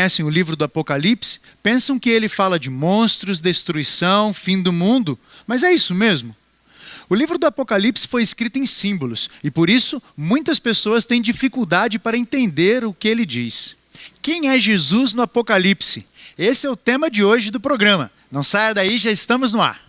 conhecem o livro do Apocalipse pensam que ele fala de monstros, destruição, fim do mundo, mas é isso mesmo? O livro do Apocalipse foi escrito em símbolos e por isso muitas pessoas têm dificuldade para entender o que ele diz. Quem é Jesus no Apocalipse? Esse é o tema de hoje do programa. Não saia daí, já estamos no ar.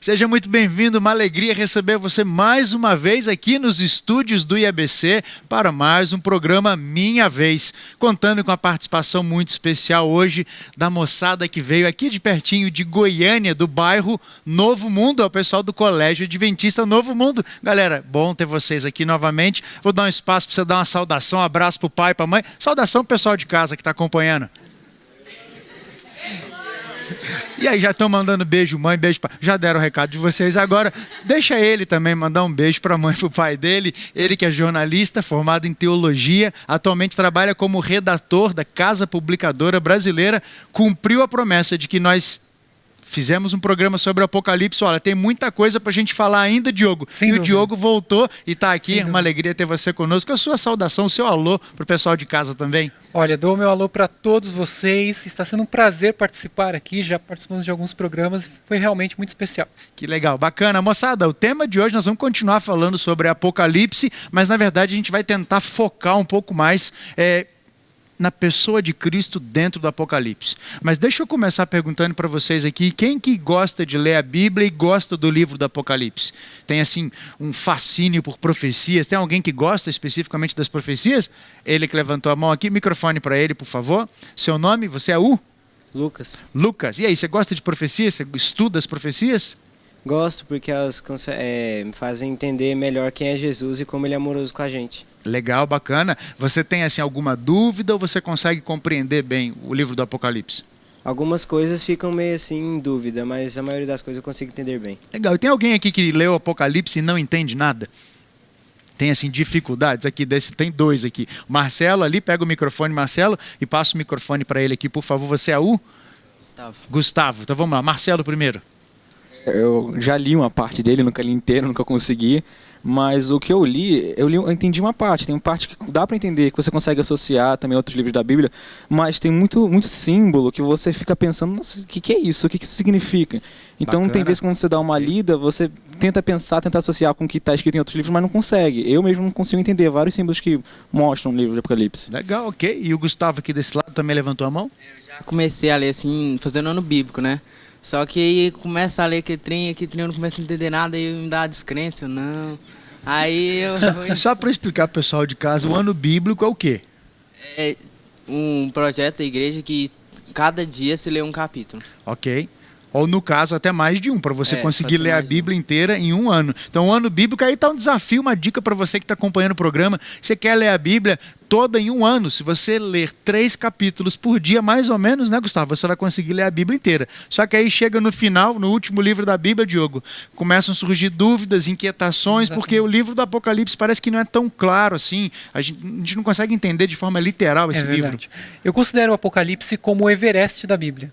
Seja muito bem-vindo, uma alegria receber você mais uma vez aqui nos estúdios do IABC para mais um programa Minha Vez, contando com a participação muito especial hoje da moçada que veio aqui de pertinho de Goiânia, do bairro Novo Mundo, é o pessoal do Colégio Adventista Novo Mundo. Galera, bom ter vocês aqui novamente. Vou dar um espaço para você dar uma saudação, um abraço para o pai e para a mãe. Saudação pro pessoal de casa que está acompanhando. E aí, já estão mandando beijo, mãe, beijo pai. Já deram o recado de vocês. Agora, deixa ele também mandar um beijo para a mãe e para o pai dele. Ele que é jornalista, formado em teologia, atualmente trabalha como redator da Casa Publicadora Brasileira. Cumpriu a promessa de que nós fizemos um programa sobre o Apocalipse. Olha, tem muita coisa para a gente falar ainda, Diogo. O Diogo voltou e está aqui. Uma alegria ter você conosco. A sua saudação, o seu alô para o pessoal de casa também. Olha, dou meu alô para todos vocês. Está sendo um prazer participar aqui. Já participamos de alguns programas. Foi realmente muito especial. Que legal, bacana. Moçada, o tema de hoje nós vamos continuar falando sobre Apocalipse, mas na verdade a gente vai tentar focar um pouco mais na pessoa de Cristo dentro do Apocalipse. Mas deixa eu começar perguntando para vocês aqui, quem que gosta de ler a Bíblia e gosta do livro do Apocalipse? Tem assim um fascínio por profecias? Tem alguém que gosta especificamente das profecias? Ele que levantou a mão aqui, microfone para ele, por favor. Seu nome, você é o? Lucas. Lucas. E aí, você gosta de profecias? Você estuda as profecias? Gosto porque elas me fazem entender melhor quem é Jesus e como ele é amoroso com a gente. Legal, bacana. Você tem assim alguma dúvida ou você consegue compreender bem o livro do Apocalipse? Algumas coisas ficam meio assim em dúvida, mas a maioria das coisas eu consigo entender bem. Legal. E tem alguém aqui que leu o Apocalipse e não entende nada? Tem assim dificuldades aqui, tem dois aqui. Marcelo ali, pega o microfone, Marcelo, e passa o microfone para ele aqui, por favor. Você é o? Gustavo. Então vamos lá, Marcelo primeiro. Eu já li uma parte dele, nunca li inteiro, nunca consegui, mas o que eu entendi uma parte. Tem uma parte que dá para entender, que você consegue associar também a outros livros da Bíblia, mas tem muito símbolo que você fica pensando, nossa, o que é isso? O que isso significa? Então tem vezes que quando você dá uma lida, você tenta pensar, tenta associar com o que está escrito em outros livros, mas não consegue. Eu mesmo não consigo entender vários símbolos que mostram o livro de Apocalipse. Legal, ok. E o Gustavo aqui desse lado também levantou a mão? Eu já comecei a ler assim, fazendo ano bíblico, né? Só que aí começa a ler aquele trem, eu não começo a entender nada e me dá descrença, não. Aí eu... Só para explicar pro pessoal de casa, o ano bíblico é o quê? É um projeto da igreja que cada dia se lê um capítulo. Ok. Ou no caso até mais de um, para você conseguir ler a Bíblia inteira em um ano. Então o ano bíblico, aí está um desafio, uma dica para você que está acompanhando o programa. Você quer ler a Bíblia toda em um ano? Se você ler 3 capítulos por dia, mais ou menos, né, Gustavo? Você vai conseguir ler a Bíblia inteira. Só que aí chega no final, no último livro da Bíblia, Diogo, começam a surgir dúvidas, inquietações, porque o livro do Apocalipse parece que não é tão claro assim. A gente não consegue entender de forma literal esse livro. Eu considero o Apocalipse como o Everest da Bíblia.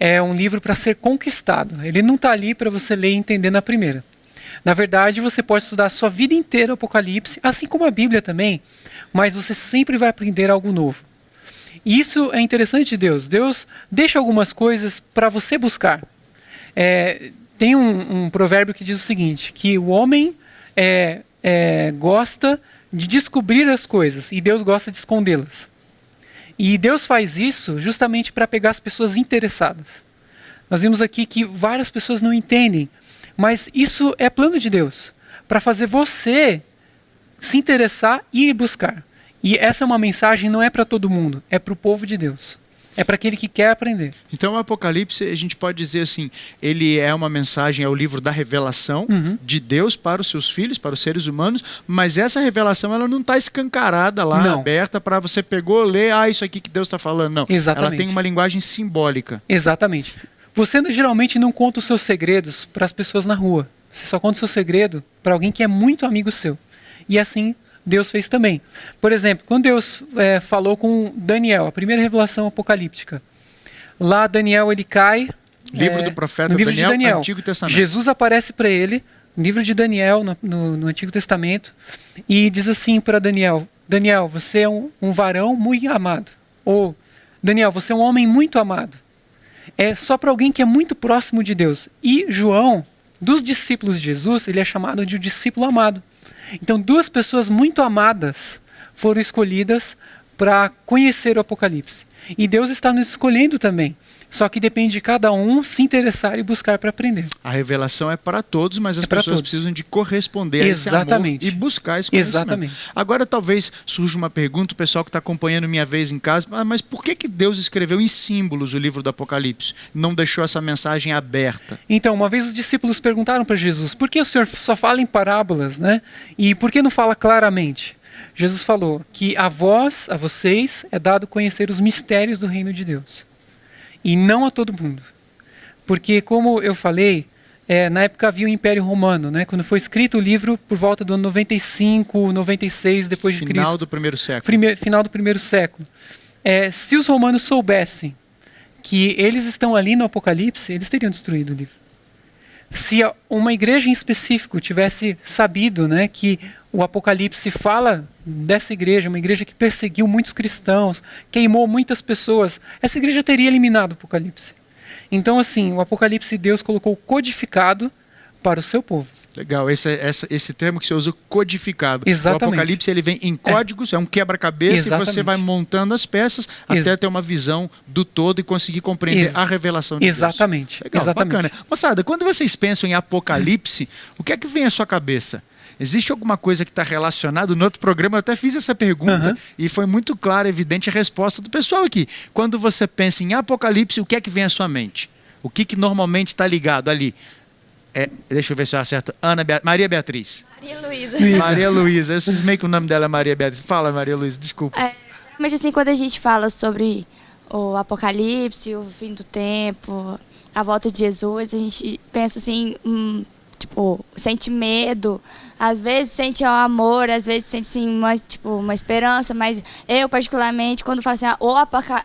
É um livro para ser conquistado. Ele não está ali para você ler e entender na primeira. Na verdade, você pode estudar a sua vida inteira o Apocalipse, assim como a Bíblia também, mas você sempre vai aprender algo novo. E isso é interessante de Deus. Deus deixa algumas coisas para você buscar. Tem um provérbio que diz o seguinte, que o homem gosta de descobrir as coisas e Deus gosta de escondê-las. E Deus faz isso justamente para pegar as pessoas interessadas. Nós vimos aqui que várias pessoas não entendem, mas isso é plano de Deus, para fazer você se interessar e ir buscar. E essa é uma mensagem, não é para todo mundo, é para o povo de Deus. É para aquele que quer aprender. Então o Apocalipse, a gente pode dizer assim, ele é uma mensagem, é o livro da revelação de Deus para os seus filhos, para os seres humanos, mas essa revelação ela não está escancarada lá, Não. aberta para você pegou, ler, isso aqui que Deus está falando. Não, Exatamente. ela tem uma linguagem simbólica. Exatamente. Você geralmente não conta os seus segredos para as pessoas na rua. Você só conta o seu segredo para alguém que é muito amigo seu. E assim Deus fez também. Por exemplo, quando Deus falou com Daniel, a primeira revelação apocalíptica, lá Daniel ele cai... Livro do profeta no livro de Daniel. Antigo Testamento. Jesus aparece para ele, no livro de Daniel, no Antigo Testamento, e diz assim para Daniel, Daniel, você é um varão muito amado. Ou, Daniel, você é um homem muito amado. É só para alguém que é muito próximo de Deus. E João, dos discípulos de Jesus, ele é chamado de um discípulo amado. Então, duas pessoas muito amadas foram escolhidas para conhecer o Apocalipse. E Deus está nos escolhendo também. Só que depende de cada um se interessar e buscar para aprender. A revelação é para todos, mas as para pessoas todos. precisam de corresponder Exatamente. a esse amor e buscar esse conhecimento. Exatamente. Agora talvez surja uma pergunta, o pessoal que está acompanhando Minha Vez em Casa, mas por que Deus escreveu em símbolos o livro do Apocalipse? Não deixou essa mensagem aberta? Então, uma vez os discípulos perguntaram para Jesus, por que o Senhor só fala em parábolas, né? E por que não fala claramente? Jesus falou que a vocês, é dado conhecer os mistérios do reino de Deus. E não a todo mundo. Porque, como eu falei, na época havia o Império Romano, né? Quando foi escrito o livro por volta do ano 95, 96 depois de Cristo. Final do primeiro século. Final do primeiro século. Se os romanos soubessem que eles estão ali no Apocalipse, eles teriam destruído o livro. Se uma igreja em específico tivesse sabido, né, que o Apocalipse fala dessa igreja, uma igreja que perseguiu muitos cristãos, queimou muitas pessoas, essa igreja teria eliminado o Apocalipse. Então, assim, o Apocalipse Deus colocou codificado para o seu povo. Legal, esse termo que você usa, codificado. Exatamente. O Apocalipse ele vem em códigos, é um quebra-cabeça e você Exatamente. vai montando as peças até ter uma visão do todo e conseguir compreender a revelação de Deus. Exatamente. Legal, Exatamente. bacana. Moçada, quando vocês pensam em Apocalipse, o que é que vem à sua cabeça? Existe alguma coisa que está relacionada? No outro programa eu até fiz essa pergunta e foi muito clara, evidente a resposta do pessoal aqui. Quando você pensa em Apocalipse, o que é que vem à sua mente? O que normalmente está ligado ali? Deixa eu ver se eu acerto. Maria Beatriz. Maria Luísa. Maria Luísa. Eu cismei que o nome dela é Maria Beatriz. Fala, Maria Luísa, desculpa. Geralmente, assim, quando a gente fala sobre o Apocalipse, o fim do tempo, a volta de Jesus, a gente pensa assim, tipo, sente medo, às vezes sente amor, às vezes sente assim, uma esperança, mas eu particularmente, quando falo assim,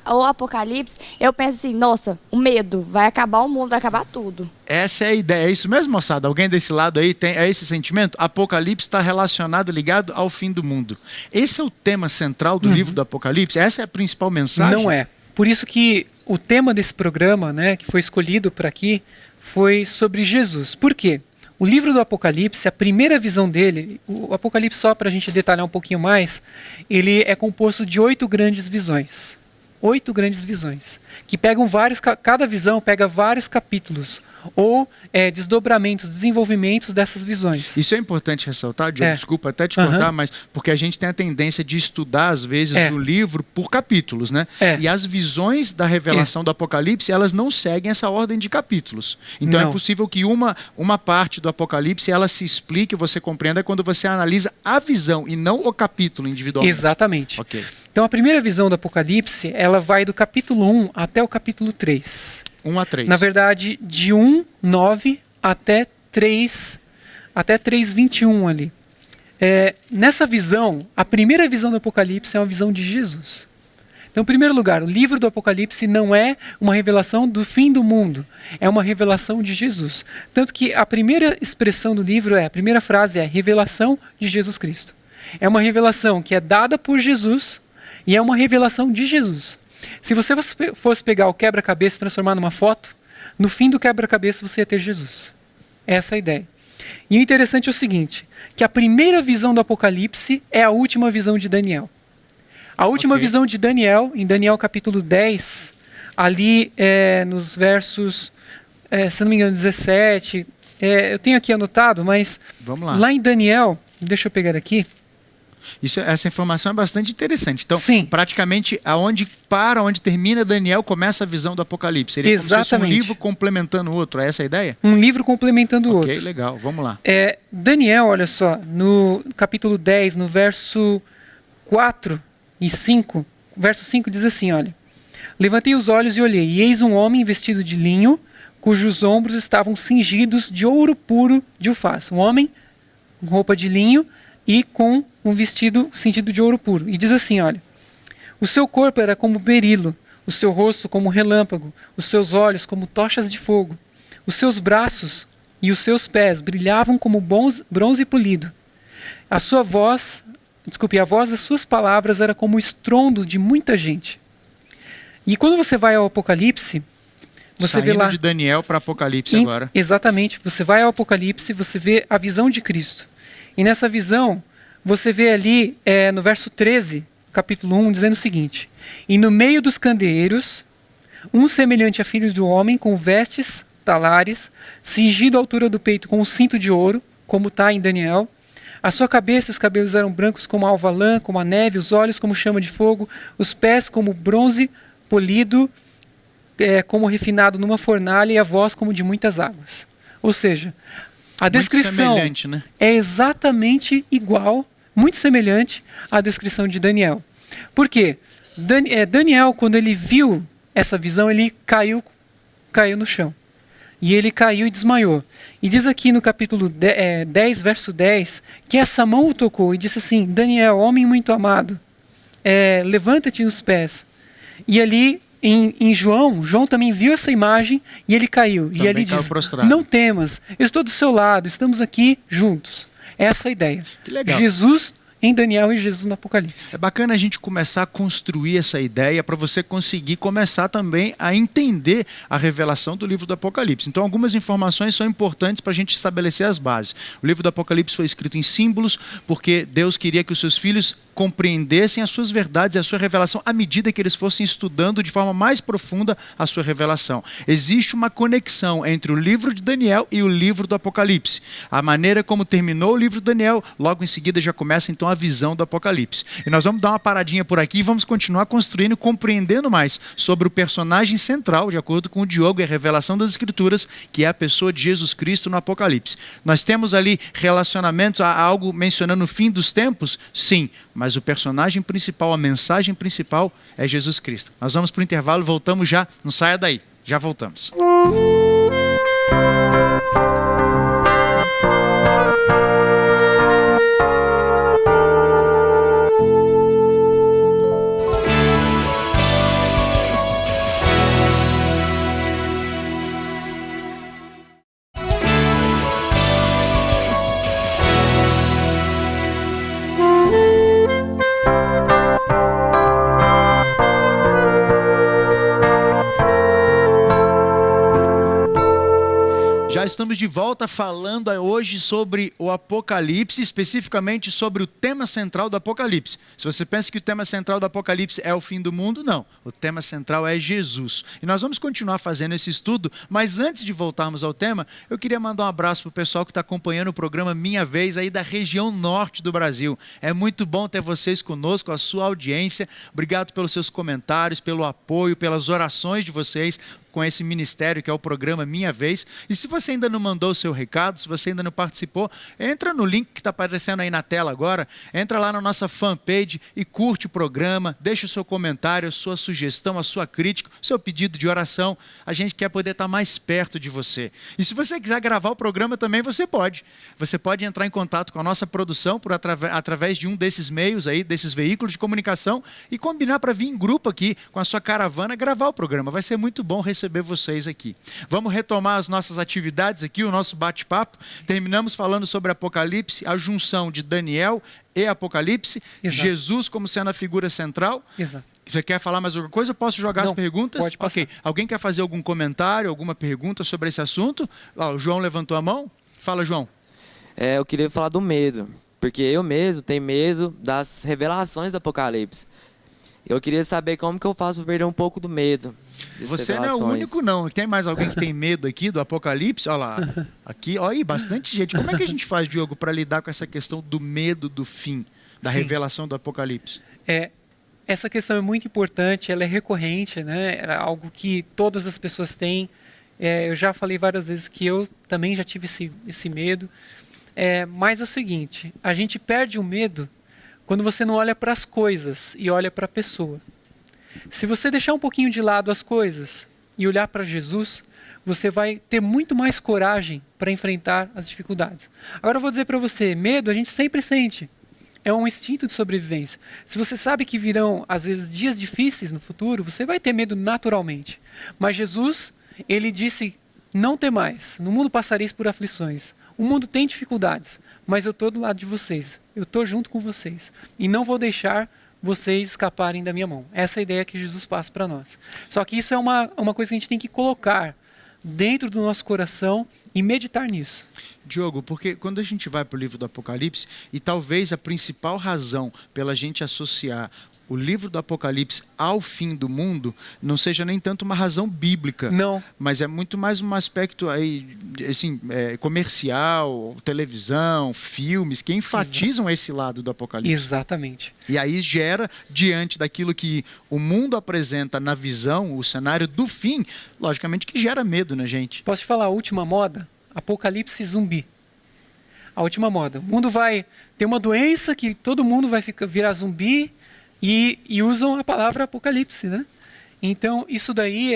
o Apocalipse, eu penso assim, nossa, o medo, vai acabar o mundo, vai acabar tudo. Essa é a ideia, é isso mesmo, moçada? Alguém desse lado aí tem esse sentimento? Apocalipse está relacionado, ligado ao fim do mundo. Esse é o tema central do livro do Apocalipse? Essa é a principal mensagem? Não é. Por isso que o tema desse programa, né, que foi escolhido para aqui, foi sobre Jesus. Por quê? O livro do Apocalipse, a primeira visão dele, o Apocalipse, só para a gente detalhar um pouquinho mais, ele é composto de 8 grandes visões. 8 grandes visões. Que pegam cada visão pega vários capítulos, ou desdobramentos, desenvolvimentos dessas visões. Isso é importante ressaltar, Diogo, desculpa até te cortar, mas porque a gente tem a tendência de estudar, às vezes, o livro por capítulos, né? E as visões da revelação do Apocalipse, elas não seguem essa ordem de capítulos. Então é possível que uma parte do Apocalipse, ela se explique, você compreenda quando você analisa a visão e não o capítulo individualmente. Exatamente. Ok. Então a primeira visão do Apocalipse, ela vai do capítulo 1 até o capítulo 3. 1 a 3. Na verdade, de 1:9 até 3:21 ali. Nessa visão, a primeira visão do Apocalipse é uma visão de Jesus. Então, em primeiro lugar, o livro do Apocalipse não é uma revelação do fim do mundo, é uma revelação de Jesus. Tanto que a primeira expressão do livro a primeira frase é revelação de Jesus Cristo. É uma revelação que é dada por Jesus e é uma revelação de Jesus. Se você fosse pegar o quebra-cabeça e transformar numa foto, no fim do quebra-cabeça você ia ter Jesus. Essa é a ideia. E o interessante é o seguinte, que a primeira visão do Apocalipse é a última visão de Daniel. A última visão de Daniel, em Daniel capítulo 10, ali nos versos, se não me engano, 17, eu tenho aqui anotado, mas vamos lá. Lá em Daniel, deixa eu pegar aqui, Essa informação é bastante interessante. Então, Sim. praticamente, onde termina Daniel, começa a visão do Apocalipse. Seria como se fosse um Exatamente. livro complementando o outro. É essa a ideia? Um livro complementando o Ok, outro. legal. Vamos lá. Daniel, olha só, no capítulo 10, no verso 4 e 5, verso 5 diz assim, olha: Levantei os olhos e olhei, e eis um homem vestido de linho, cujos ombros estavam cingidos de ouro puro de Ufaz. Um homem com roupa de linho e com um vestido cingido de ouro puro. E diz assim, olha: O seu corpo era como berilo, o seu rosto como relâmpago, os seus olhos como tochas de fogo, os seus braços e os seus pés brilhavam como bronze polido. A voz das suas palavras era como o estrondo de muita gente. E quando você vai ao Apocalipse, você Saindo vê lá... de Daniel para Apocalipse agora. Exatamente. Você vai ao Apocalipse, você vê a visão de Cristo. E nessa visão, você vê ali, no verso 13, capítulo 1, dizendo o seguinte: E no meio dos candeeiros, um semelhante a filho do homem, com vestes talares, cingido à altura do peito com um cinto de ouro, como está em Daniel. A sua cabeça e os cabelos eram brancos como a alva lã, como a neve, os olhos como chama de fogo, os pés como bronze polido, como refinado numa fornalha, e a voz como de muitas águas. Ou seja, a descrição Muito semelhante, né? é exatamente igual, muito semelhante à descrição de Daniel. Por quê? Daniel, quando ele viu essa visão, ele caiu no chão. E ele caiu e desmaiou. E diz aqui no capítulo 10, verso 10, que essa mão o tocou e disse assim: Daniel, homem muito amado, levanta-te nos pés. E ali em João também viu essa imagem e ele caiu. Também e ele caiu diz: prostrado. Não temas, eu estou do seu lado, estamos aqui juntos. Essa é a ideia. Que legal. Jesus em Daniel e Jesus no Apocalipse. É bacana a gente começar a construir essa ideia para você conseguir começar também a entender a revelação do livro do Apocalipse. Então, algumas informações são importantes para a gente estabelecer as bases. O livro do Apocalipse foi escrito em símbolos porque Deus queria que os seus filhos compreendessem as suas verdades e a sua revelação à medida que eles fossem estudando de forma mais profunda a sua revelação. Existe uma conexão entre o livro de Daniel e o livro do Apocalipse. A maneira como terminou o livro de Daniel, logo em seguida já começa então a visão do Apocalipse. E nós vamos dar uma paradinha por aqui e vamos continuar construindo, compreendendo mais sobre o personagem central, de acordo com o Diogo e a revelação das Escrituras, que é a pessoa de Jesus Cristo no Apocalipse. Nós temos ali relacionamentos a algo mencionando o fim dos tempos? Sim, mas o personagem principal, a mensagem principal é Jesus Cristo. Nós vamos para o intervalo e voltamos já. Não saia daí, já voltamos. Já estamos de volta falando hoje sobre o Apocalipse, especificamente sobre o tema central do Apocalipse. Se você pensa que o tema central do Apocalipse é o fim do mundo, não. O tema central é Jesus. E nós vamos continuar fazendo esse estudo, mas antes de voltarmos ao tema, eu queria mandar um abraço para o pessoal que está acompanhando o programa Minha Vez aí da região norte do Brasil. É muito bom ter vocês conosco, a sua audiência. Obrigado pelos seus comentários, pelo apoio, pelas orações de vocês com esse ministério que é o programa Minha Vez. E se você ainda não mandou o seu recado, se você ainda não participou, entra no link que está aparecendo aí na tela agora, entra lá na nossa fanpage e curte o programa, deixa o seu comentário, a sua sugestão, a sua crítica, o seu pedido de oração. A gente quer poder estar mais perto de você. E se você quiser gravar o programa também, você pode. Você pode entrar em contato com a nossa produção através de um desses meios aí, desses veículos de comunicação e combinar para vir em grupo aqui com a sua caravana gravar o programa. Vai ser muito bom receber vocês aqui. Vamos retomar as nossas atividades aqui, o nosso bate-papo. Terminamos falando sobre Apocalipse, a junção de Daniel e Apocalipse, Exato. Jesus como sendo a figura central. Exato. Você quer falar mais alguma coisa? Eu posso jogar as Não, perguntas? pode passar. Ok. Alguém quer fazer algum comentário, alguma pergunta sobre esse assunto? O João levantou a mão. Fala, João. Eu queria falar do medo, porque eu mesmo tenho medo das revelações do Apocalipse. Eu queria saber como que eu faço para perder um pouco do medo. Você não é o único, não. Tem mais alguém que tem medo aqui do Apocalipse? Olha lá. Aqui, olha aí, bastante gente. Como é que a gente faz, Diogo, para lidar com essa questão do medo do fim? da Sim. revelação do Apocalipse? Essa questão é muito importante, ela é recorrente, né? É algo que todas as pessoas têm. Eu já falei várias vezes que eu também já tive esse medo. Mas é o seguinte, a gente perde o medo quando você não olha para as coisas e olha para a pessoa. Se você deixar um pouquinho de lado as coisas e olhar para Jesus, você vai ter muito mais coragem para enfrentar as dificuldades. Agora eu vou dizer para você, medo a gente sempre sente. É um instinto de sobrevivência. Se você sabe que virão, às vezes, dias difíceis no futuro, você vai ter medo naturalmente. Mas Jesus, ele disse, não temais, no mundo passareis por aflições. O mundo tem dificuldades, mas eu estou do lado de vocês. Eu estou junto com vocês. E não vou deixar vocês escaparem da minha mão. Essa é a ideia que Jesus passa para nós. Só que isso é uma coisa que a gente tem que colocar dentro do nosso coração e meditar nisso. Diogo, porque quando a gente vai para o livro do Apocalipse, e talvez a principal razão pela gente associar o livro do Apocalipse ao fim do mundo não seja nem tanto uma razão bíblica, Não. mas é muito mais um aspecto aí, assim, comercial, televisão, filmes, que enfatizam esse lado do Apocalipse. Exatamente. E aí gera, diante daquilo que o mundo apresenta na visão, o cenário do fim, logicamente que gera medo na gente. Posso te falar a última moda? Apocalipse zumbi. A última moda. O mundo vai ter uma doença que todo mundo vai virar zumbi e usam a palavra apocalipse, né? Então, isso daí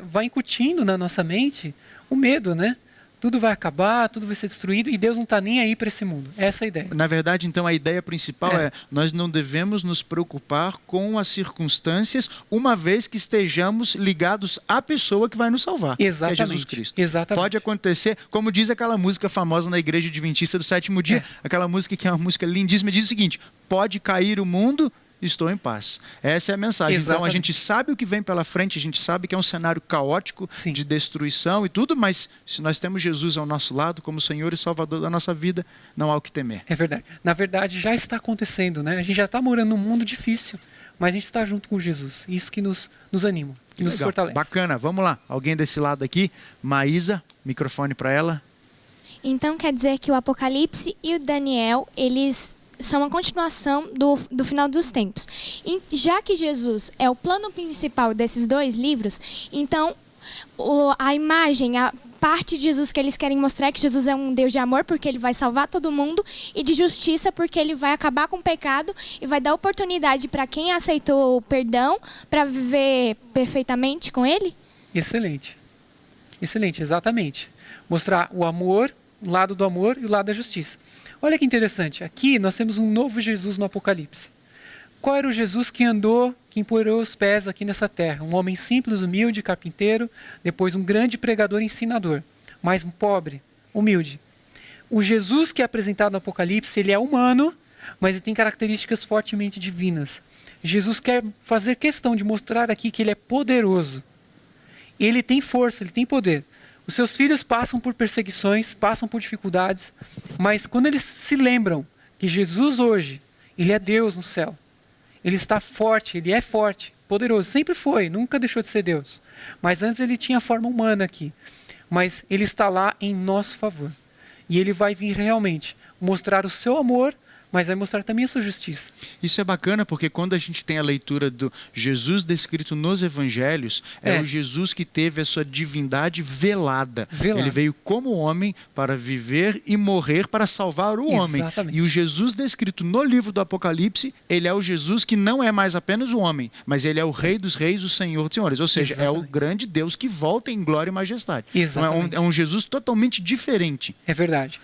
vai incutindo na nossa mente o medo, né? Tudo vai acabar, tudo vai ser destruído e Deus não está nem aí para esse mundo. Essa é a ideia. Na verdade, então, a ideia principal é nós não devemos nos preocupar com as circunstâncias, uma vez que estejamos ligados à pessoa que vai nos salvar, Exatamente. que é Jesus Cristo. Exatamente. Pode acontecer, como diz aquela música famosa na Igreja Adventista do Sétimo Dia, aquela música que é uma música lindíssima, diz o seguinte: pode cair o mundo, estou em paz. Essa é a mensagem. Exatamente. Então a gente sabe o que vem pela frente, a gente sabe que é um cenário caótico, Sim. de destruição e tudo, mas se nós temos Jesus ao nosso lado, como Senhor e Salvador da nossa vida, não há o que temer. É verdade. Na verdade, já está acontecendo, né? A gente já está morando num mundo difícil, mas a gente está junto com Jesus. Isso que nos anima, que nos Legal. fortalece. Bacana, vamos lá. Alguém desse lado aqui? Maísa, microfone para ela. Então quer dizer que o Apocalipse e o Daniel, eles são a continuação do final dos tempos. E já que Jesus é o plano principal desses dois livros, então a imagem, a parte de Jesus que eles querem mostrar é que Jesus é um Deus de amor, porque ele vai salvar todo mundo, e de justiça, porque ele vai acabar com o pecado e vai dar oportunidade para quem aceitou o perdão para viver perfeitamente com ele? Excelente. Excelente, exatamente. Mostrar o amor, o lado do amor e o lado da justiça. Olha que interessante, aqui nós temos um novo Jesus no Apocalipse. Qual era o Jesus que andou, que empoeirou os pés aqui nessa terra? Um homem simples, humilde, carpinteiro, depois um grande pregador e ensinador, mas um pobre, humilde. O Jesus que é apresentado no Apocalipse, ele é humano, mas ele tem características fortemente divinas. Jesus quer fazer questão de mostrar aqui que ele é poderoso. Ele tem força, ele tem poder. Os seus filhos passam por perseguições, passam por dificuldades, mas quando eles se lembram que Jesus hoje, ele é Deus no céu, ele está forte, ele é forte, poderoso, sempre foi, nunca deixou de ser Deus. Mas antes ele tinha forma humana aqui, mas ele está lá em nosso favor. E ele vai vir realmente mostrar o seu amor, mas vai mostrar também a sua justiça. Isso é bacana porque quando a gente tem a leitura do Jesus descrito nos evangelhos, é o Jesus que teve a sua divindade velada. Ele veio como homem para viver e morrer para salvar o homem. E o Jesus descrito no livro do Apocalipse, ele é o Jesus que não é mais apenas o homem, mas ele é o Rei dos Reis, o Senhor dos Senhores. Ou seja, é o grande Deus que volta em glória e majestade. Então, é um Jesus totalmente diferente. É verdade.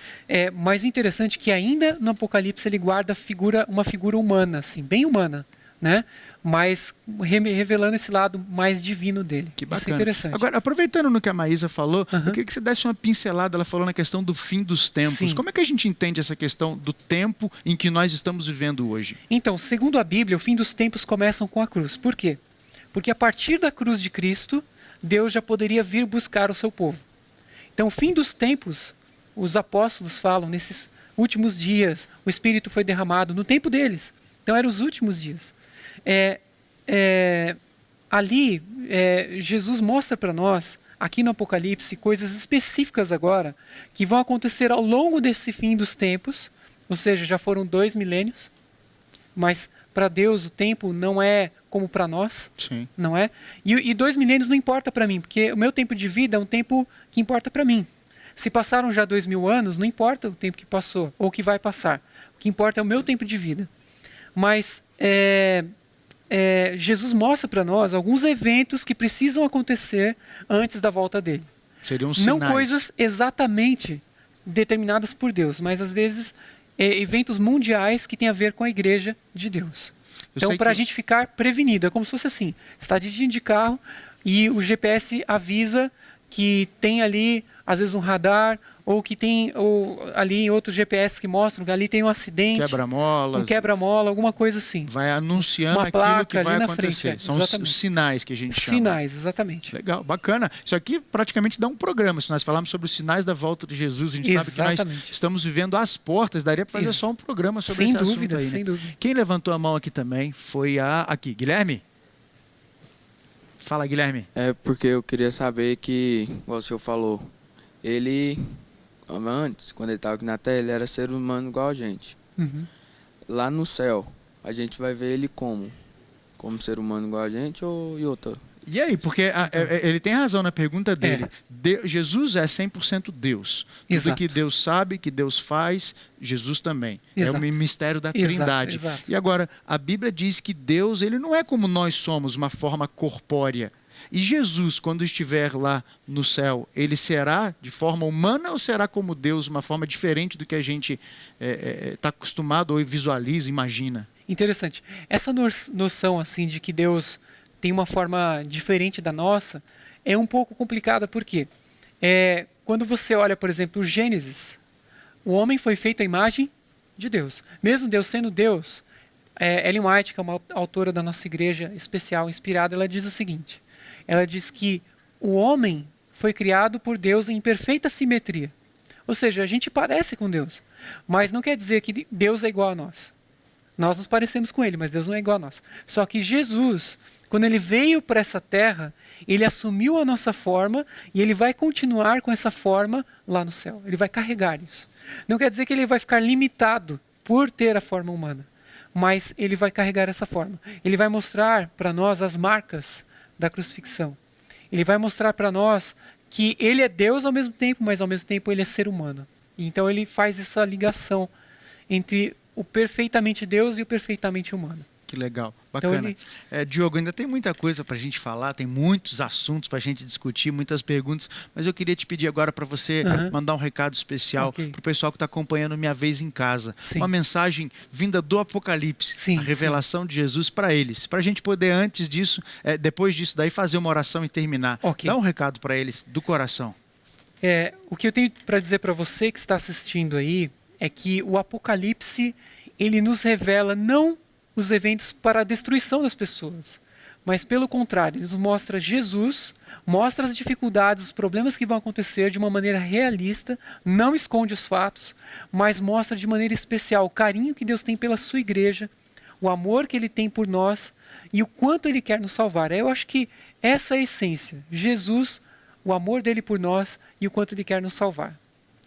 Mas o interessante é que ainda no Apocalipse ele guarda uma figura humana, assim, bem humana, né? Mas revelando esse lado mais divino dele. Que bacana. Isso é interessante. Agora, aproveitando no que a Maísa falou, eu queria que você desse uma pincelada. Ela falou na questão do fim dos tempos. Sim. Como é que a gente entende essa questão do tempo em que nós estamos vivendo hoje? Então, segundo a Bíblia, o fim dos tempos começam com a cruz. Por quê? Porque a partir da cruz de Cristo, Deus já poderia vir buscar o seu povo. Então, o fim dos tempos, os apóstolos falam nesses últimos dias, o Espírito foi derramado no tempo deles. Então eram os últimos dias. Ali, Jesus mostra para nós, aqui no Apocalipse, coisas específicas agora, que vão acontecer ao longo desse fim dos tempos, ou seja, já foram 2 milênios, Mas para Deus o tempo não é como para nós, Sim. não é? E 2 milênios não importa para mim, porque o meu tempo de vida é um tempo que importa para mim. Se passaram já 2000 anos, não importa o tempo que passou ou que vai passar. O que importa é o meu tempo de vida. Mas Jesus mostra para nós alguns eventos que precisam acontecer antes da volta dele. Seriam Não sinais. coisas exatamente determinadas por Deus, mas às vezes eventos mundiais que têm a ver com a igreja de Deus. Então, sei para a que- gente ficar prevenido, é como se fosse assim: você está dirigindo de carro e o GPS avisa que tem ali, às vezes, um radar, ou que tem ali outros GPS que mostram que ali tem um acidente, Quebra-molas. um quebra-mola, alguma coisa assim. Vai anunciando Uma aquilo placa que vai ali na acontecer. frente, São os exatamente. sinais que a gente chama. Sinais, exatamente. Legal, bacana. Isso aqui praticamente dá um programa. Se nós falarmos sobre os sinais da volta de Jesus, a gente sabe que nós Exatamente. estamos vivendo às portas. Daria para fazer Isso. só um programa sobre Sem esse dúvida, assunto aí, né? sem dúvida. Quem levantou a mão aqui também foi aqui, Guilherme. Fala, Guilherme. É porque eu queria saber que, igual o senhor falou, ele, antes, quando ele estava aqui na Terra, ele era ser humano igual a gente. Uhum. Lá no céu, a gente vai ver ele como? Como ser humano igual a gente ou em outra? E aí, porque ele tem razão na pergunta dele. É. Jesus é 100% Deus. Tudo Exato. que Deus sabe, que Deus faz, Jesus também. Exato. É o mistério da Exato, Trindade. exato. E agora, a Bíblia diz que Deus, ele não é como nós somos, uma forma corpórea. E Jesus, quando estiver lá no céu, ele será de forma humana ou será como Deus, uma forma diferente do que a gente está acostumado ou visualiza, imagina? Interessante. Essa noção assim de que Deus tem uma forma diferente da nossa é um pouco complicada, porque quando você olha, por exemplo, o Gênesis, o homem foi feito à imagem de Deus. Mesmo Deus sendo Deus, Ellen White, que é uma autora da nossa igreja especial, inspirada, ela diz o seguinte: ela diz que o homem foi criado por Deus em perfeita simetria. Ou seja, a gente parece com Deus, mas não quer dizer que Deus é igual a nós. Nós nos parecemos com ele, mas Deus não é igual a nós. Só que Jesus, quando ele veio para essa terra, ele assumiu a nossa forma e ele vai continuar com essa forma lá no céu. Ele vai carregar isso. Não quer dizer que ele vai ficar limitado por ter a forma humana, mas ele vai carregar essa forma. Ele vai mostrar para nós as marcas da crucifixão. Ele vai mostrar para nós que ele é Deus ao mesmo tempo, mas ao mesmo tempo ele é ser humano. E então ele faz essa ligação entre o perfeitamente Deus e o perfeitamente humano. Que legal, Então bacana. Diogo, ainda tem muita coisa para a gente falar, tem muitos assuntos para a gente discutir, muitas perguntas, mas eu queria te pedir agora para você mandar um recado especial Ok. para o pessoal que está acompanhando Minha Vez em Casa. Sim. Uma mensagem vinda do Apocalipse, Sim, a revelação de Jesus para eles. Para a gente poder, antes disso, depois disso daí, fazer uma oração e terminar. Ok. Dá um recado para eles do coração. O que eu tenho para dizer para você que está assistindo aí é que o Apocalipse, ele nos revela não os eventos para a destruição das pessoas, mas pelo contrário, ele nos mostra Jesus, mostra as dificuldades, os problemas que vão acontecer de uma maneira realista, não esconde os fatos, mas mostra de maneira especial o carinho que Deus tem pela sua igreja, o amor que ele tem por nós e o quanto ele quer nos salvar. Eu acho que essa é a essência. Jesus, o amor dele por nós e o quanto ele quer nos salvar.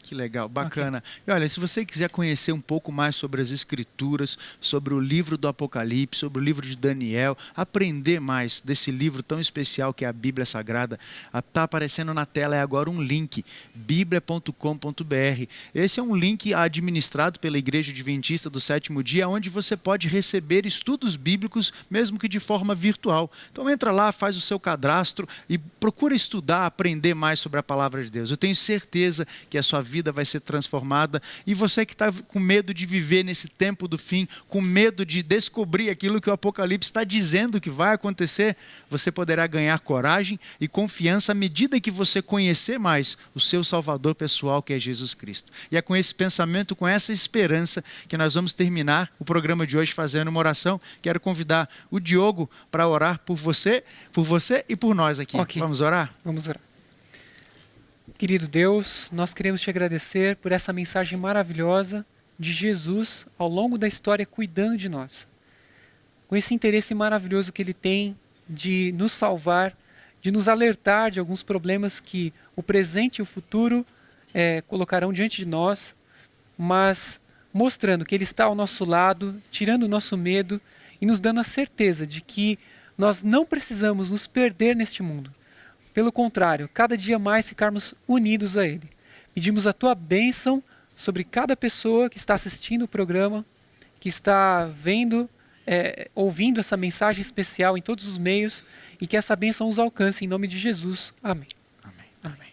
Que legal, bacana. E olha, se você quiser conhecer um pouco mais sobre as Escrituras, sobre o livro do Apocalipse, sobre o livro de Daniel, aprender mais desse livro tão especial que é a Bíblia Sagrada, está aparecendo na tela agora um link, biblia.com.br. Esse é um link administrado pela Igreja Adventista do Sétimo Dia, onde você pode receber estudos bíblicos, mesmo que de forma virtual. Então entra lá, faz o seu cadastro e procura estudar, aprender mais sobre a Palavra de Deus. Eu tenho certeza que a sua vida vai ser transformada. E você que está com medo de viver nesse tempo do fim, com medo de descobrir aquilo que o Apocalipse está dizendo que vai acontecer, você poderá ganhar coragem e confiança à medida que você conhecer mais o seu Salvador pessoal, que é Jesus Cristo. E é com esse pensamento, com essa esperança, que nós vamos terminar o programa de hoje fazendo uma oração. Quero convidar o Diogo para orar por você e por nós aqui. Ok. Vamos orar? Vamos orar. Querido Deus, nós queremos te agradecer por essa mensagem maravilhosa de Jesus ao longo da história cuidando de nós. Com esse interesse maravilhoso que ele tem de nos salvar, de nos alertar de alguns problemas que o presente e o futuro colocarão diante de nós, mas mostrando que Ele está ao nosso lado, tirando o nosso medo e nos dando a certeza de que nós não precisamos nos perder neste mundo. Pelo contrário, cada dia mais ficarmos unidos a Ele. Pedimos a Tua bênção sobre cada pessoa que está assistindo o programa, que está vendo, ouvindo essa mensagem especial em todos os meios, e que essa bênção os alcance em nome de Jesus. Amém. Amém.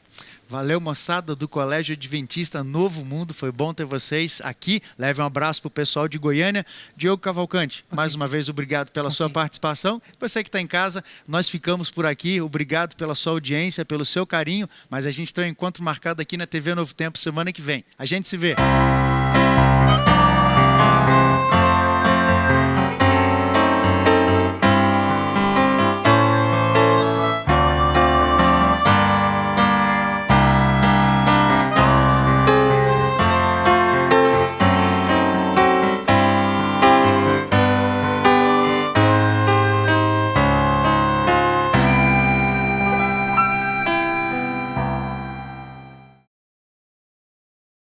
Valeu, moçada do Colégio Adventista Novo Mundo. Foi bom ter vocês aqui. Leve um abraço para o pessoal de Goiânia. Diogo Cavalcante, mais uma vez, obrigado pela sua participação. Você que está em casa, nós ficamos por aqui. Obrigado pela sua audiência, pelo seu carinho. Mas a gente tem um encontro marcado aqui na TV Novo Tempo semana que vem. A gente se vê.